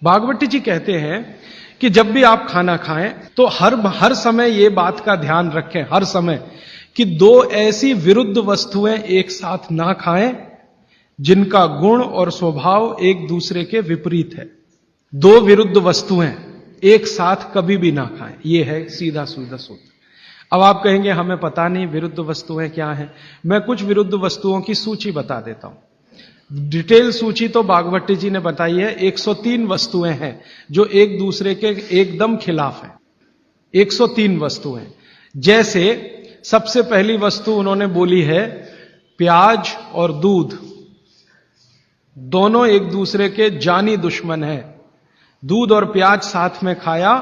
भागवती जी कहते हैं कि जब भी आप खाना खाएं तो हर समय ये बात का ध्यान रखें, हर समय, कि दो ऐसी विरुद्ध वस्तुएं एक साथ ना खाएं जिनका गुण और स्वभाव एक दूसरे के विपरीत है। दो विरुद्ध वस्तुएं एक साथ कभी भी ना खाएं, ये है सीधा सीधा सूत्र। अब आप कहेंगे हमें पता नहीं विरुद्ध वस्तुएं क्या हैं। मैं कुछ विरुद्ध वस्तुओं की सूची बता देता हूं। डिटेल सूची तो भागवती जी ने बताई है। 103 वस्तुएं हैं जो एक दूसरे के एकदम खिलाफ हैं। 103 वस्तुएं। जैसे सबसे पहली वस्तु उन्होंने बोली है प्याज और दूध, दोनों एक दूसरे के जानी दुश्मन हैं। दूध और प्याज साथ में खाया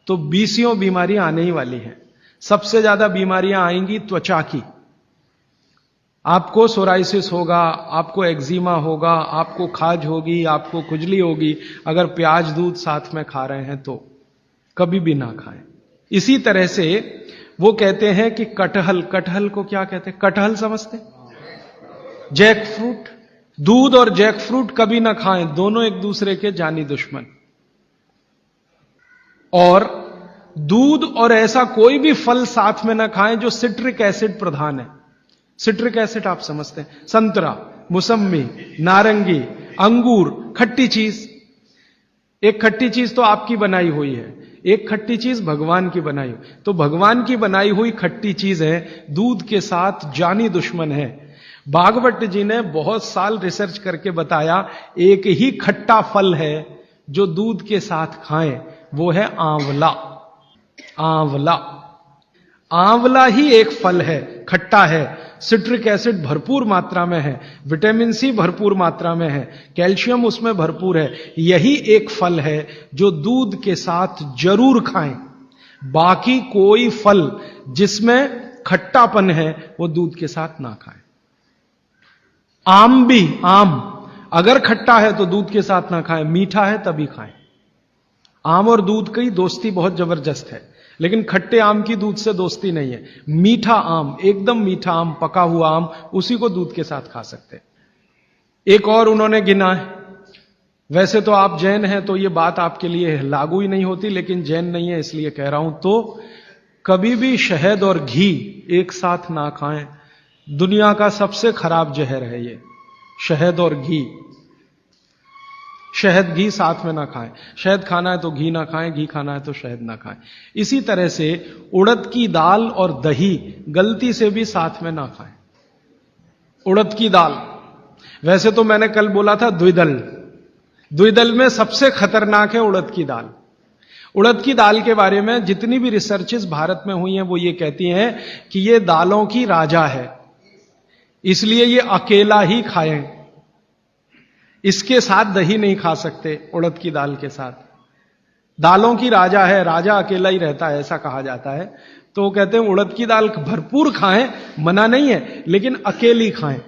तो 20 बीमारियां आने ही वाली हैं। सबसे ज्यादा बीमारियां आएंगी त्वचा की। आपको सोराइसिस होगा, आपको एक्जिमा होगा, आपको खाज होगी, आपको खुजली होगी अगर प्याज दूध साथ में खा रहे हैं तो कभी भी ना खाएं। इसी तरह से वो कहते हैं कि कटहल को क्या कहते हैं? कटहल समझते? Jackfruit. दूध और जैक फ्रूट कभी ना खाएं, दोनों एक दूसरे के जानी दुश्मन। और दूध और ऐसा कोई भी फल साथ में ना खाएं जो सिट्रिक एसिड प्रधान है। सिट्रिक एसिड आप समझते हैं? संतरा, मौसम्मी, नारंगी, अंगूर, खट्टी चीज। एक खट्टी चीज तो आपकी बनाई हुई है, एक खट्टी चीज भगवान की बनाई हुई। तो भगवान की बनाई हुई खट्टी चीज है, दूध के साथ जानी दुश्मन है। भागवत जी ने बहुत साल रिसर्च करके बताया एक ही खट्टा फल है जो दूध के साथ खाएं, वो है आंवला। आंवला, आंवला ही एक फल है, खट्टा है, सिट्रिक एसिड भरपूर मात्रा में है, विटामिन सी भरपूर मात्रा में है, कैल्शियम उसमें भरपूर है। यही एक फल है जो दूध के साथ जरूर खाएं। बाकी कोई फल जिसमें खट्टापन है वो दूध के साथ ना खाएं। आम भी, आम अगर खट्टा है तो दूध के साथ ना खाएं, मीठा है तभी खाएं। आम और दूध की दोस्ती बहुत जबरदस्त है, लेकिन खट्टे आम की दूध से दोस्ती नहीं है। मीठा आम, एकदम मीठा आम, पका हुआ आम, उसी को दूध के साथ खा सकते हैं। एक और उन्होंने गिना है, वैसे तो आप जैन हैं तो ये बात आपके लिए लागू ही नहीं होती, लेकिन जैन नहीं है इसलिए कह रहा हूं, तो कभी भी शहद और घी एक साथ ना खाएं। दुनिया का सबसे खराब जहर है ये, शहद और घी। शहद घी साथ में ना खाएं। शहद खाना है तो घी ना खाएं, घी खाना है तो शहद ना खाएं। इसी तरह से उड़द की दाल और दही गलती से भी साथ में ना खाएं। उड़द की दाल, वैसे तो मैंने कल बोला था द्विदल, द्विदल में सबसे खतरनाक है उड़द की दाल। उड़द की दाल के बारे में जितनी भी रिसर्चेस भारत में हुई हैं वो ये कहती हैं कि ये दालों की राजा है, इसलिए ये अकेला ही खाएं। इसके साथ दही नहीं खा सकते, उड़द की दाल के साथ। दालों की राजा है, राजा अकेला ही रहता है ऐसा कहा जाता है। तो कहते हैं उड़द की दाल भरपूर खाएं, मना नहीं है, लेकिन अकेली खाएं।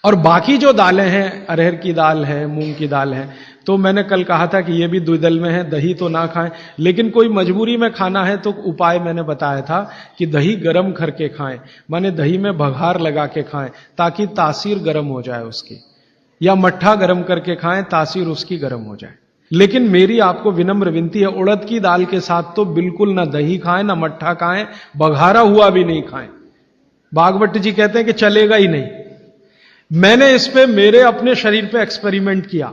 और बाकी जो दालें हैं, अरहर की दाल है, मूंग की दाल है, तो मैंने कल कहा था कि ये भी द्विदल में है, दही तो ना खाएं। लेकिन कोई मजबूरी में खाना है तो उपाय मैंने बताया था कि दही गर्म करके खाएं, माने दही में बघार लगा के खाएं ताकि तासीर गर्म हो जाए उसकी, या मट्ठा गर्म करके खाएं, तासीर उसकी गर्म हो जाए। लेकिन मेरी आपको विनम्र विनती है, उड़द की दाल के साथ तो बिल्कुल ना दही खाएं, ना मट्ठा खाएं, बघारा हुआ भी नहीं खाएं। भागवत जी कहते हैं कि चलेगा ही नहीं। मैंने इस पे मेरे अपने शरीर पे एक्सपेरिमेंट किया।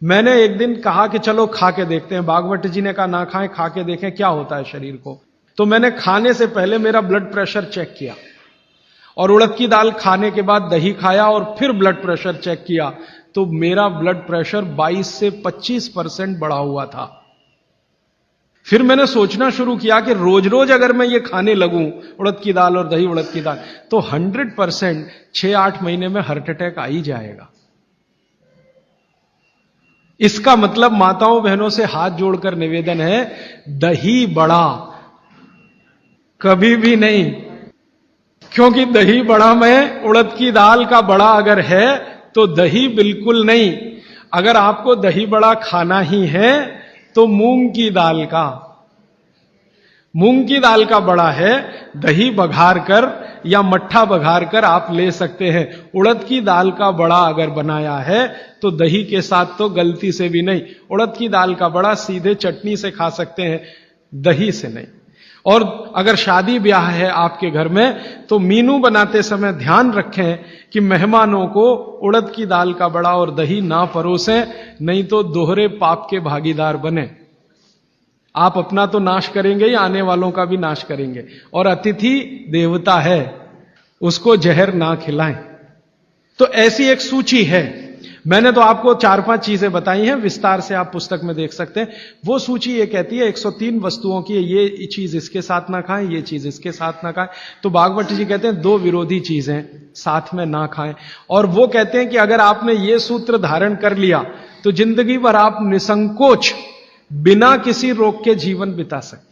मैंने एक दिन कहा कि चलो खा के देखते हैं। भागवत जी ने कहा ना खाएं, खा के देखें क्या होता है शरीर को। तो मैंने खाने से पहले मेरा ब्लड प्रेशर चेक किया, और उड़द की दाल खाने के बाद दही खाया और फिर ब्लड प्रेशर चेक किया, तो मेरा ब्लड प्रेशर 22 से 25% बढ़ा हुआ था। फिर मैंने सोचना शुरू किया कि रोज रोज अगर मैं ये खाने लगूं, उड़द की दाल और दही उड़द की दाल, तो 100% 6-8 महीने में हार्ट अटैक आ ही जाएगा। इसका मतलब माताओं बहनों से हाथ जोड़कर निवेदन है, दही बड़ा कभी भी नहीं, क्योंकि दही बड़ा में उड़द की दाल का बड़ा अगर है तो दही बिल्कुल नहीं। अगर आपको दही बड़ा खाना ही है तो मूंग की दाल का बड़ा है। दही बघार कर या मट्ठा बघार कर आप ले सकते हैं। उड़द की दाल का बड़ा अगर बनाया है तो दही के साथ तो गलती से भी नहीं। उड़द की दाल का बड़ा सीधे चटनी से खा सकते हैं, दही से नहीं। और अगर शादी ब्याह है आपके घर में तो मीनू बनाते समय ध्यान रखें कि मेहमानों को उड़द की दाल का बड़ा और दही ना परोसें, नहीं तो दोहरे पाप के भागीदार बने। आप अपना तो नाश करेंगे या आने वालों का भी नाश करेंगे। और अतिथि देवता है, उसको जहर ना खिलाएं। तो ऐसी एक सूची है। मैंने तो आपको 4-5 चीजें बताई हैं, विस्तार से आप पुस्तक में देख सकते हैं। वो सूची ये कहती है 103 वस्तुओं की, ये चीज इसके साथ ना खाएं, ये चीज इसके साथ ना खाएं। तो भागवत जी कहते हैं 2 विरोधी चीजें साथ में ना खाएं। और वो कहते हैं कि अगर आपने ये सूत्र धारण कर लिया तो जिंदगी भर आप निसंकोच बिना किसी रोग के जीवन बिता सकते।